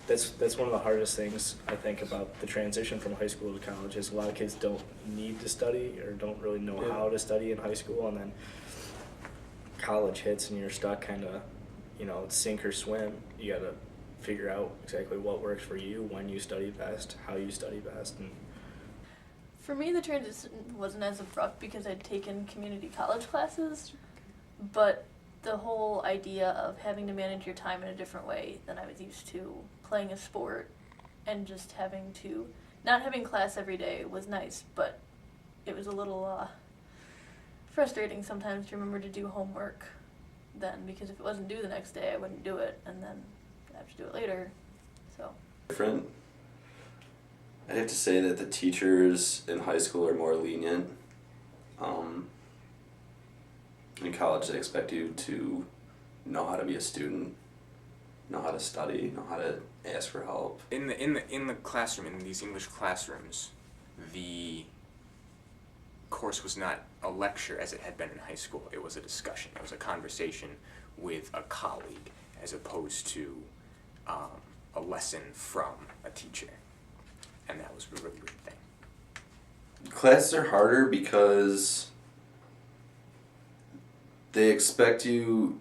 that's one of the hardest things I think about the transition from high school to college is a lot of kids don't need to study or don't really know how to study in high school, and then college hits and you're stuck kind of, sink or swim. You got to figure out exactly what works for you, when you study best, how you study best. And for me, the transition wasn't as abrupt because I'd taken community college classes, but the whole idea of having to manage your time in a different way than I was used to, playing a sport and just not having class every day was nice, but it was a little frustrating sometimes to remember to do homework then, because if it wasn't due the next day, I wouldn't do it, and then I have to do it later, so. Different. I'd have to say that the teachers in high school are more lenient. In college, they expect you to know how to be a student, know how to study, know how to ask for help. In the classroom, in these English classrooms, the course was not a lecture as it had been in high school. It was a discussion. It was a conversation with a colleague, as opposed to a lesson from a teacher, and that was a really weird thing. Classes are harder because they expect you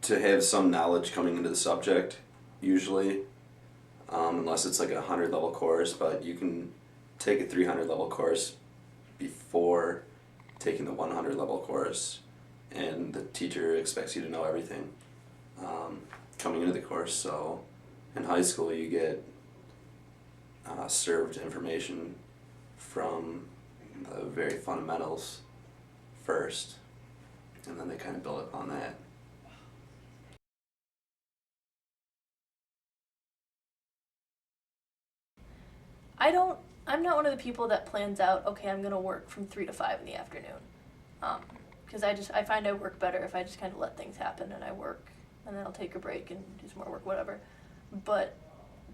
to have some knowledge coming into the subject, usually, unless it's like a 100 level course, but you can take a 300 level course before taking the 100 level course, and the teacher expects you to know everything coming into the course. So in high school you get served information from the very fundamentals first, and then they kind of build upon that. I'm not one of the people that plans out, okay, I'm going to work from 3 to 5 in the afternoon. Because I find I work better if I just kind of let things happen and I work, and then I'll take a break and do some more work, whatever. But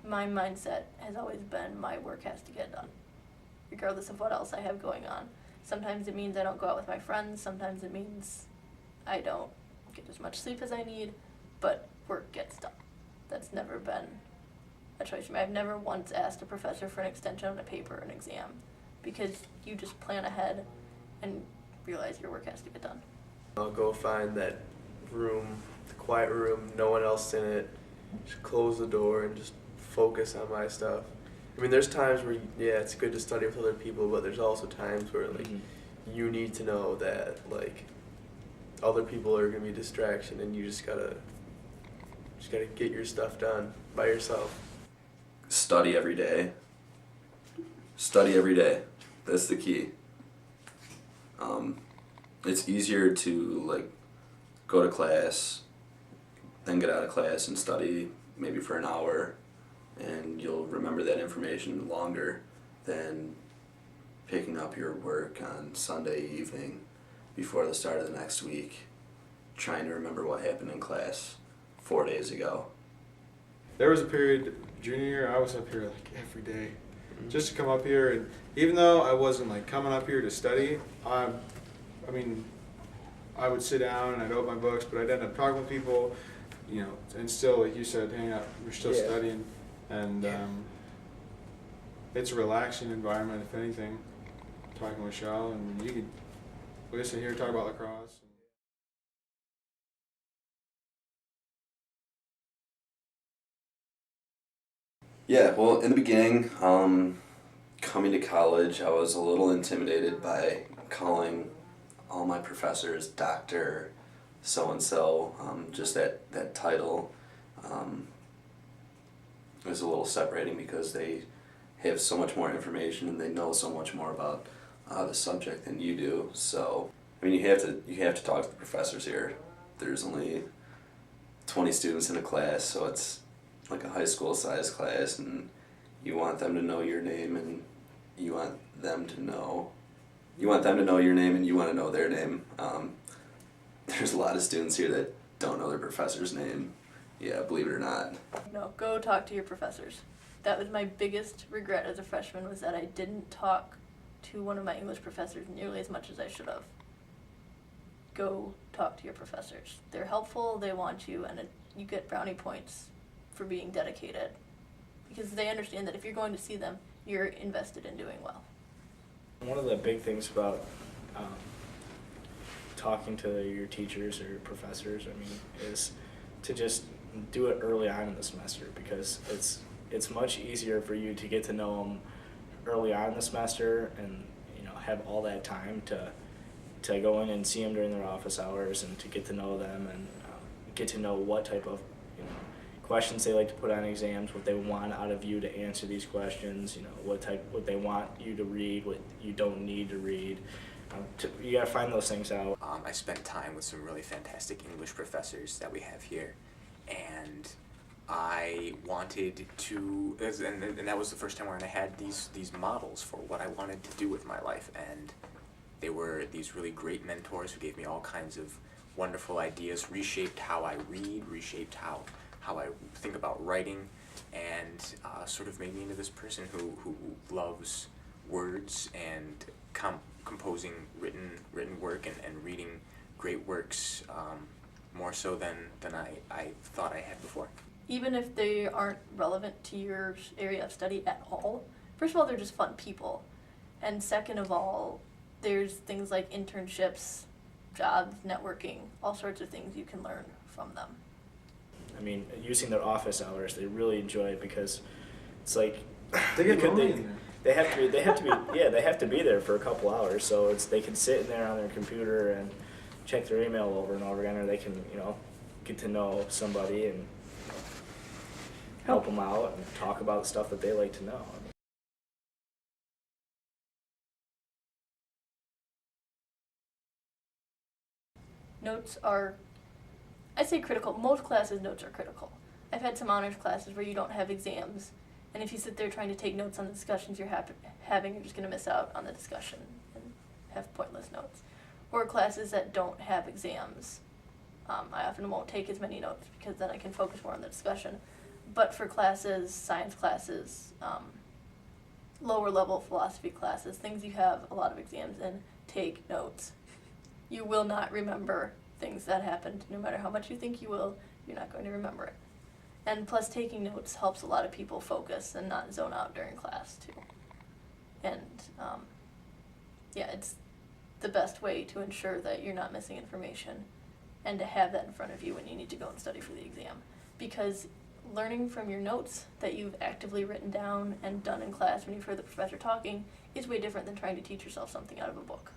my mindset has always been my work has to get done, regardless of what else I have going on. Sometimes it means I don't go out with my friends, sometimes it means I don't get as much sleep as I need, but work gets done. That's never been a choice for me. I've never once asked a professor for an extension on a paper or an exam, because you just plan ahead and realize your work has to get done. I'll go find that room, the quiet room, no one else in it, just close the door and just focus on my stuff. I mean, there's times where, yeah, it's good to study with other people, but there's also times where, like, you need to know that, like, other people are going to be a distraction, and you just gotta get your stuff done by yourself. Study every day. Study every day. That's the key. It's easier to, like, go to class, then get out of class and study maybe for an hour, and you'll remember that information longer than picking up your work on Sunday evening before the start of the next week, trying to remember what happened in class 4 days ago. There was a period, junior year, I was up here like every day, just to come up here, and even though I wasn't like coming up here to study, I mean, I would sit down and I'd open my books, but I'd end up talking with people, and still, like you said, hang out, we're still studying, and it's a relaxing environment, if anything, talking with Shal, and you could listen here, talk about lacrosse. Yeah, well, in the beginning, coming to college, I was a little intimidated by calling all my professors Dr. So-and-so, just that title is a little separating because they have so much more information and they know so much more about the subject than you do. So, I mean, you have to talk to the professors here. There's only 20 students in a class, so it's like a high school size class, and you want them to know your name, and you want them to know your name, and you want to know their name. There's a lot of students here that don't know their professor's name. Yeah, believe it or not. No, go talk to your professors. That was my biggest regret as a freshman, was that I didn't talk to one of my English professors nearly as much as I should have. Go talk to your professors. They're helpful, they want you, and you get brownie points for being dedicated because they understand that if you're going to see them, you're invested in doing well. One of the big things about talking to your teachers or professors, I mean, is to just do it early on in the semester, because it's much easier for you to get to know them early on in the semester and, you know, have all that time to go in and see them during their office hours and to get to know them and get to know what type of, you know, questions they like to put on exams, what they want out of you to answer these questions, you know, what they want you to read, what you don't need to read. You gotta find those things out. I spent time with some really fantastic English professors that we have here, and I wanted to, and that was the first time when I had these models for what I wanted to do with my life, and they were these really great mentors who gave me all kinds of wonderful ideas, reshaped how I read, reshaped how I think about writing, and sort of made me into this person who loves words and composing written work and reading great works more so than I thought I had before. Even if they aren't relevant to your area of study at all, first of all, they're just fun people. And second of all, there's things like internships, jobs, networking, all sorts of things you can learn from them. I mean, using their office hours, they really enjoy it because it's like They get lonely in there. They have to be there for a couple hours, so they can sit in there on their computer and check their email over and over again, or they can, you know, get to know somebody and, you know, help them out and talk about stuff that they like to know. Notes are, I'd say critical. Most classes, notes are critical. I've had some honors classes where you don't have exams, and if you sit there trying to take notes on the discussions you're having, you're just going to miss out on the discussion and have pointless notes. Or classes that don't have exams, I often won't take as many notes because then I can focus more on the discussion. But for classes, science classes, lower level philosophy classes, things you have a lot of exams in, take notes. You will not remember things that happened. No matter how much you think you will, you're not going to remember it. And plus, taking notes helps a lot of people focus and not zone out during class, too. And, yeah, it's the best way to ensure that you're not missing information and to have that in front of you when you need to go and study for the exam. Because learning from your notes that you've actively written down and done in class when you've heard the professor talking is way different than trying to teach yourself something out of a book.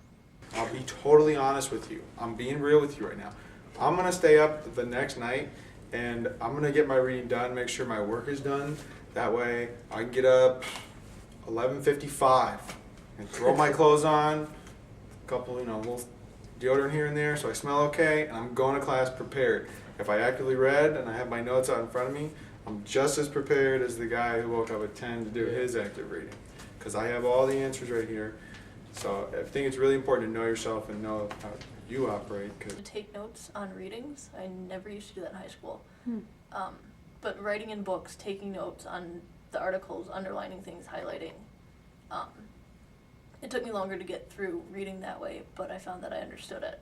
I'll be totally honest with you. I'm being real with you right now. I'm going to stay up the next night and I'm going to get my reading done, make sure my work is done. That way I can get up 11:55 and throw my clothes on, a couple, you know, little deodorant here and there so I smell okay, and I'm going to class prepared. If I actively read and I have my notes out in front of me, I'm just as prepared as the guy who woke up at 10 to do his active reading, because I have all the answers right here. So I think it's really important to know yourself and know how you operate. To take notes on readings, I never used to do that in high school. But writing in books, taking notes on the articles, underlining things, highlighting, it took me longer to get through reading that way, but I found that I understood it.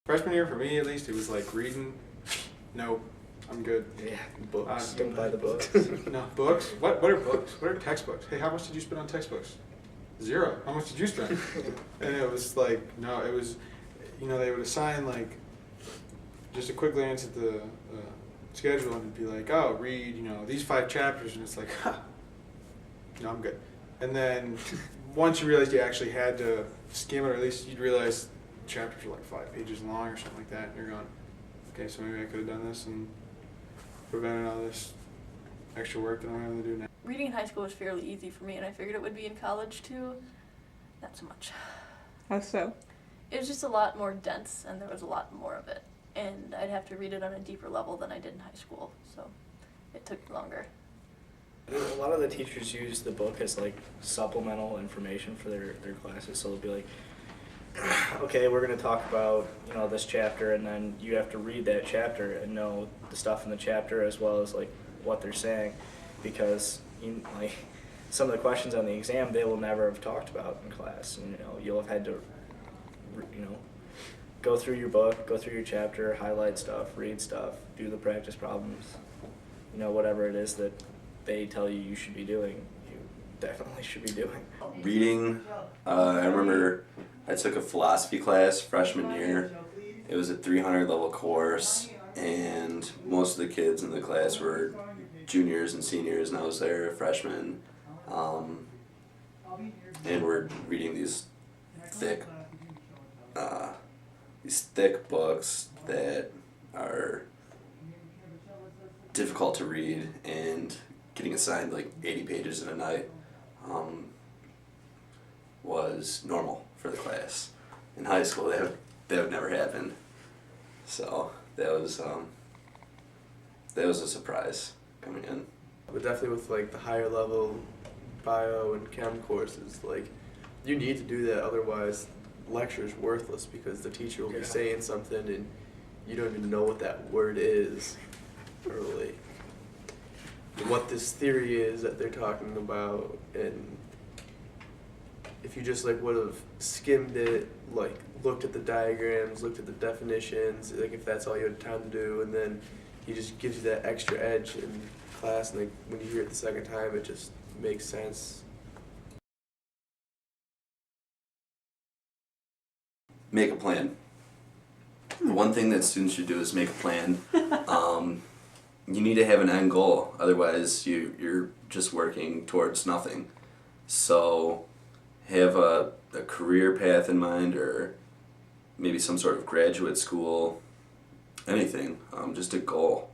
Freshman year, for me at least, it was like reading. Nope, I'm good. Yeah, books. Don't buy the books. No, books? What are books? What are textbooks? Hey, how much did you spend on textbooks? 0. How much did you spend? And it was like, no, it was, you know, they would assign like just a quick glance at the schedule and it'd be like, oh, read, you know, these 5 chapters, and it's like, no, I'm good. And then once you realized you actually had to skim it, or at least you'd realize chapters are like 5 pages long or something like that, and you're going, okay, so maybe I could have done this and prevented all this extra work that I'm having to do now. Reading in high school was fairly easy for me, and I figured it would be in college too. Not so much. How so? It was just a lot more dense, and there was a lot more of it. And I'd have to read it on a deeper level than I did in high school, so it took longer. A lot of the teachers use the book as like supplemental information for their classes, so they'll be like, okay, we're going to talk about, you know, this chapter, and then you have to read that chapter and know the stuff in the chapter as well as like what they're saying, because like some of the questions on the exam they will never have talked about in class, and you know you'll have had to, you know, go through your book, go through your chapter, highlight stuff, read stuff, do the practice problems. You know, whatever it is that they tell you should be doing, you definitely should be doing. Reading, I remember I took a philosophy class freshman year. It was a 300 level course, and most of the kids in the class were juniors and seniors, and I was there, a freshman. And we're reading these thick books that are difficult to read, and getting assigned like 80 pages in a night was normal for the class. In high school, that would never happen. So that was a surprise coming in. But definitely with like the higher level bio and chem courses, like you need to do that, otherwise lecture is worthless because the teacher will be saying something and you don't even know what that word is, or like what this theory is that they're talking about. And if you just like would have skimmed it, like looked at the diagrams, looked at the definitions, like if that's all you had time to do, and then he just gives you that extra edge in class, and like when you hear it the second time, it just makes sense. Make a plan. The one thing that students should do is make a plan. You need to have an end goal, otherwise you're just working towards nothing. So have a career path in mind, or maybe some sort of graduate school, anything, just a goal.